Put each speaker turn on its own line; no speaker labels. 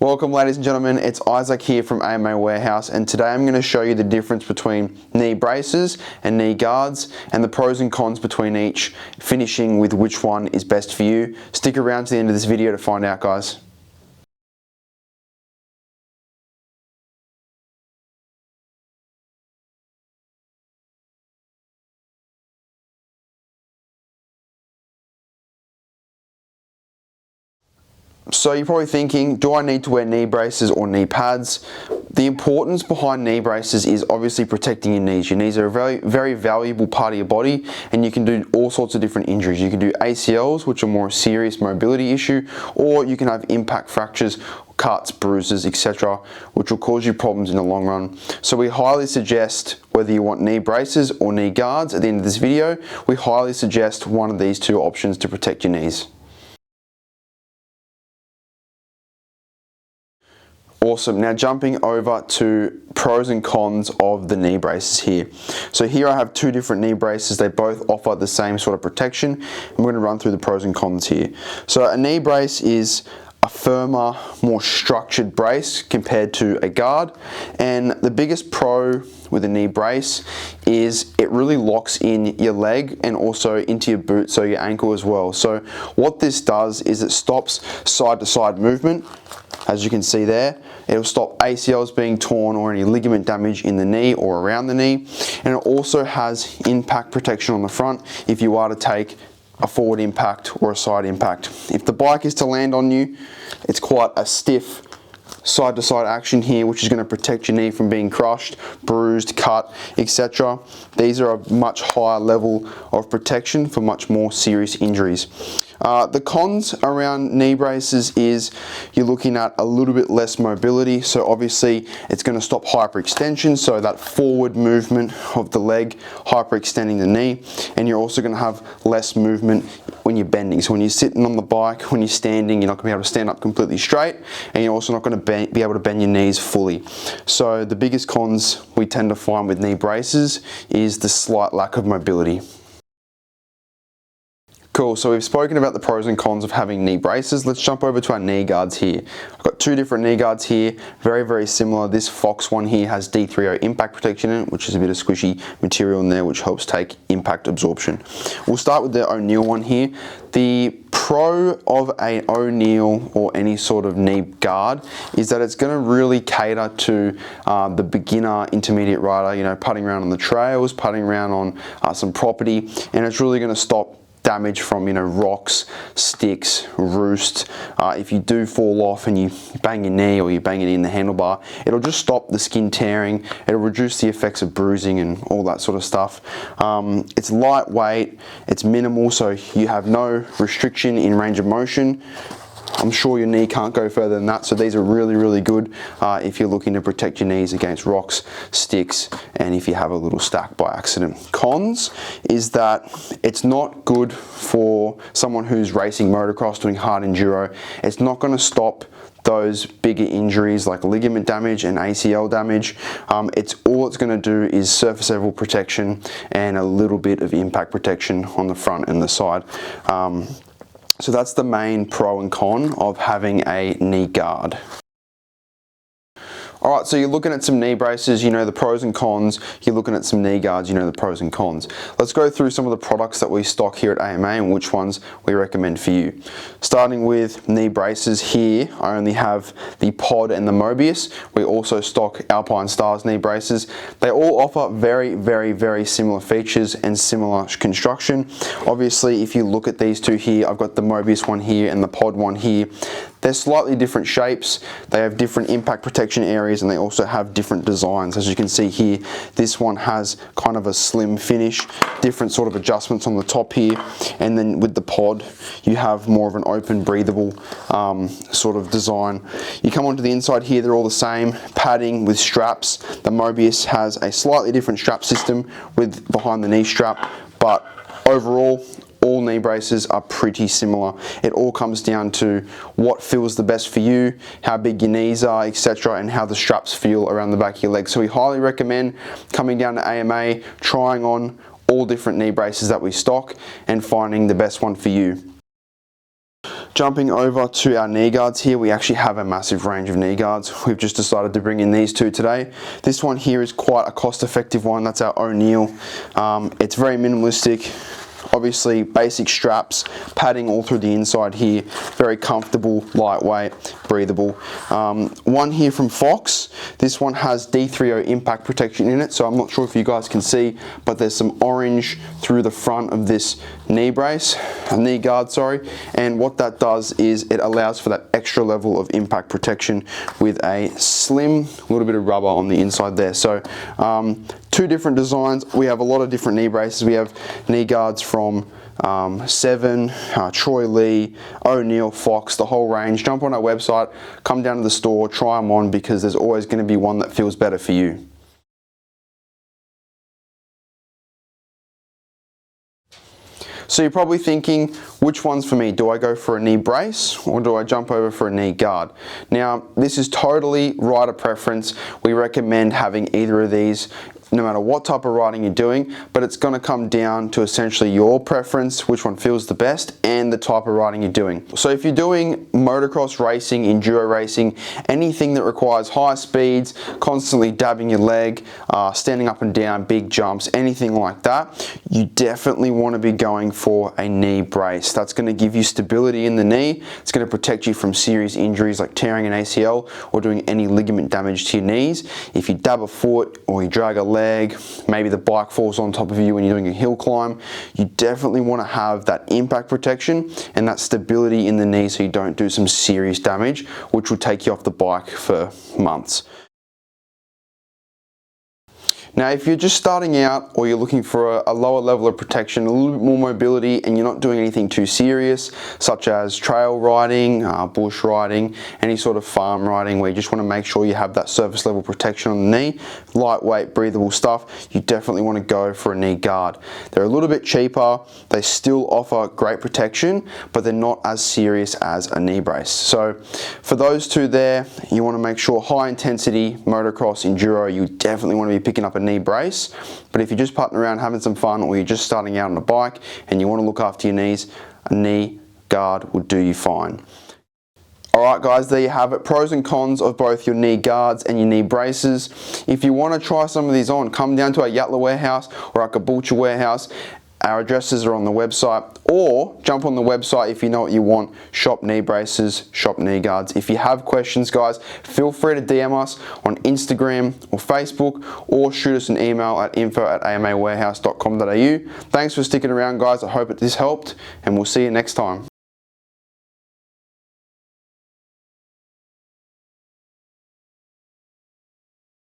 Welcome ladies and gentlemen, it's Isaac here from AMA Warehouse, and today I'm going to show you the difference between knee braces and knee guards and the pros and cons between each, finishing with which one is best for you. Stick around to the end of this video to find out, guys. So you're probably thinking, do I need to wear knee braces or knee pads? The importance behind knee braces is obviously protecting your knees. Your knees are a very valuable part of your body, and you can do all sorts of different injuries. You can do ACLs, which are more a serious mobility issue, or you can have impact fractures, cuts, bruises, etc., which will cause you problems in the long run. So we highly suggest, whether you want knee braces or knee guards at the end of this video, we highly suggest one of these two options to protect your knees. Awesome. Now jumping over to pros and cons of the knee braces here. So here I have two different knee braces. They both offer the same sort of protection. I'm going to run through the pros and cons here. So a knee brace is a firmer, more structured brace compared to a guard. And the biggest pro with a knee brace is it really locks in your leg and also into your boot, so your ankle as well. So what this does is it stops side to side movement. As you can see there, it'll stop ACLs being torn or any ligament damage in the knee or around the knee. And it also has impact protection on the front if you are to take a forward impact or a side impact. If the bike is to land on you, it's quite a stiff side to side action here, which is going to protect your knee from being crushed, bruised, cut, etc. These are a much higher level of protection for much more serious injuries. The cons around knee braces is you're looking at a little bit less mobility. So obviously it's going to stop hyperextension, so that forward movement of the leg, hyperextending the knee, and you're also going to have less movement when you're bending. So when you're sitting on the bike, when you're standing, you're not going to be able to stand up completely straight, and you're also not going to be able to bend your knees fully. So the biggest cons we tend to find with knee braces is the slight lack of mobility. Cool, so we've spoken about the pros and cons of having knee braces. Let's jump over to our knee guards here. I've got two different knee guards here, very similar. This Fox one here has D3O impact protection in it, which is a bit of squishy material in there, which helps take impact absorption. We'll start with the O'Neill one here. The pro of an O'Neill or any sort of knee guard is that it's going to really cater to the beginner, intermediate rider, you know, putting around on the trails, putting around on some property, and it's really going to stop damage from, you know, rocks, sticks, roost. If you do fall off and you bang your knee or you bang it in the handlebar, it'll just stop the skin tearing. It'll reduce the effects of bruising and all that sort of stuff. It's lightweight, it's minimal, so you have no restriction in range of motion. I'm sure your knee can't go further than that, so these are really good if you're looking to protect your knees against rocks, sticks, and if you have a little stack by accident. Cons is that it's not good for someone who's racing motocross, doing hard enduro. It's not going to stop those bigger injuries like ligament damage and ACL damage. All it's going to do is surface level protection and a little bit of impact protection on the front and the side. So that's the main pro and con of having a knee guard. Alright, so you're looking at some knee braces, you know the pros and cons. You're looking at some knee guards, you know the pros and cons. Let's go through some of the products that we stock here at AMA and which ones we recommend for you. Starting with knee braces here, I only have the Pod and the Mobius. We also stock alpinestars knee braces. They all offer very similar features and similar construction. Obviously, if you look at these two here, I've got the Mobius one here and the Pod one here. They're slightly different shapes, they have different impact protection areas, and they also have different designs. As you can see here, this one has kind of a slim finish, different sort of adjustments on the top here, and then with the Pod, you have more of an open, breathable sort of design. You come onto the inside here, they're all the same, padding with straps. The Mobius has a slightly different strap system with behind the knee strap, but overall, all knee braces are pretty similar. It all comes down to what feels the best for you, how big your knees are, etc., and how the straps feel around the back of your legs. So we highly recommend coming down to AMA, trying on all different knee braces that we stock and finding the best one for you. jumping over to our knee guards here, we actually have a massive range of knee guards. We've just decided to bring in these two today. This one here is quite a cost-effective one. That's our O'Neill. It's very minimalistic. Obviously basic straps, padding all through the inside here, very comfortable, lightweight, breathable. One here from Fox, this one has D3O impact protection in it, so I'm not sure if you guys can see, but there's some orange through the front of this knee guard, sorry, and what that does is it allows for that extra level of impact protection with a slim little bit of rubber on the inside there. So two different designs. We have a lot of different knee braces. We have knee guards from Seven, Troy Lee, O'Neill, Fox, the whole range. Jump on our website, come down to the store, try them on, because there's always going to be one that feels better for you. So you're probably thinking, which one's for me? Do I go for a knee brace or do I jump over for a knee guard? Now, this is totally rider preference. We recommend having either of these no matter what type of riding you're doing, but it's going to come down to essentially your preference, which one feels the best, and the type of riding you're doing. So if you're doing motocross racing, enduro racing, anything that requires high speeds, constantly dabbing your leg, standing up and down, big jumps, anything like that, you definitely want to be going for a knee brace. That's going to give you stability in the knee. It's going to protect you from serious injuries like tearing an ACL or doing any ligament damage to your knees. If you dab a foot or you drag a leg, maybe the bike falls on top of you when you're doing a hill climb, you definitely want to have that impact protection and that stability in the knee so you don't do some serious damage, which will take you off the bike for months. Now, if you're just starting out or you're looking for a lower level of protection, a little bit more mobility, and you're not doing anything too serious, such as trail riding, bush riding, any sort of farm riding where you just want to make sure you have that surface level protection on the knee, lightweight, breathable stuff, you definitely want to go for a knee guard. They're a little bit cheaper, they still offer great protection, but they're not as serious as a knee brace. So for those two there, you want to make sure high intensity, motocross, enduro, you definitely want to be picking up a knee brace. But if you're just putting around having some fun, or you're just starting out on a bike and you want to look after your knees, a knee guard will do you fine. Alright guys, there you have it. Pros and cons of both your knee guards and your knee braces. If you want to try some of these on, come down to our Yatla warehouse or our Caboolture warehouse. Our addresses are on the website, or jump on the website if you know what you want. Shop knee braces, shop knee guards. If you have questions, guys, feel free to DM us on Instagram or Facebook, or shoot us an email at info@amawarehouse.com.au. Thanks for sticking around, guys. I hope this helped, and we'll see you next time.